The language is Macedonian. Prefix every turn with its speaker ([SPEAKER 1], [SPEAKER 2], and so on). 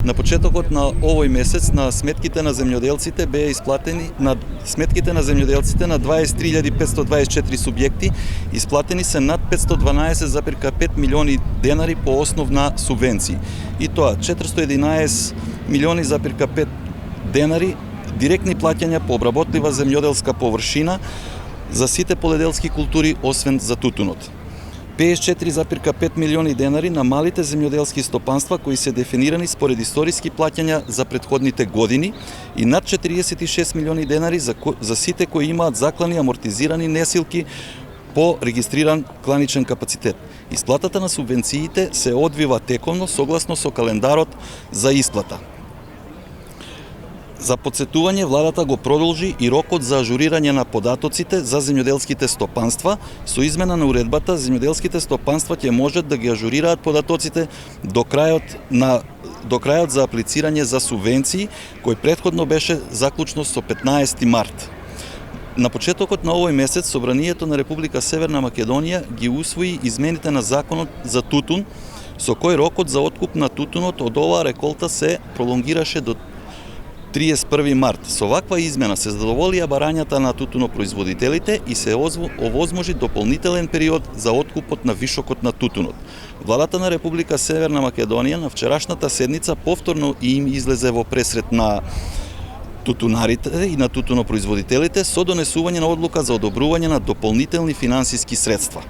[SPEAKER 1] На почетокот на овој месец на сметките на земјоделците беа исплатени на 23.524 субјекти исплатени се над 512,5 милиони денари по основ на субвенции. И тоа 411,5 денари директни плаќања по обработлива земјоделска површина за сите поледелски култури освен за тутунот. 54,5 милиони денари на малите земјоделски стопанства кои се дефинирани според историски плаќања за претходните години и над 46 милиони денари за сите кои имаат заклани амортизирани несилки по регистриран кланичен капацитет. Исплатата на субвенциите се одвива тековно согласно со календарот за исплата. За подсетување, владата го продолжи и рокот за ажурирање на податоците за земјоделските стопанства. Со измена на уредбата, земјоделските стопанства ќе можат да ги ажурираат податоците до крајот за аплицирање за субвенции, кој претходно беше заклучно со 15 март. На почетокот на овој месец, Собранието на Република Северна Македонија ги усвои измените на Законот за тутун, со кој рокот за откуп на тутунот од оваа реколта се пролонгираше до 31 март. Со ваква измена се задоволија барањата на тутунопроизводителите и се овозможи дополнителен период за откупот на вишокот на тутунот. Владата на Република Северна Македонија на вчерашната седница повторно им излезе во пресрет на тутунарите и на тутунопроизводителите со донесување на одлука за одобрување на дополнителни финансиски средства.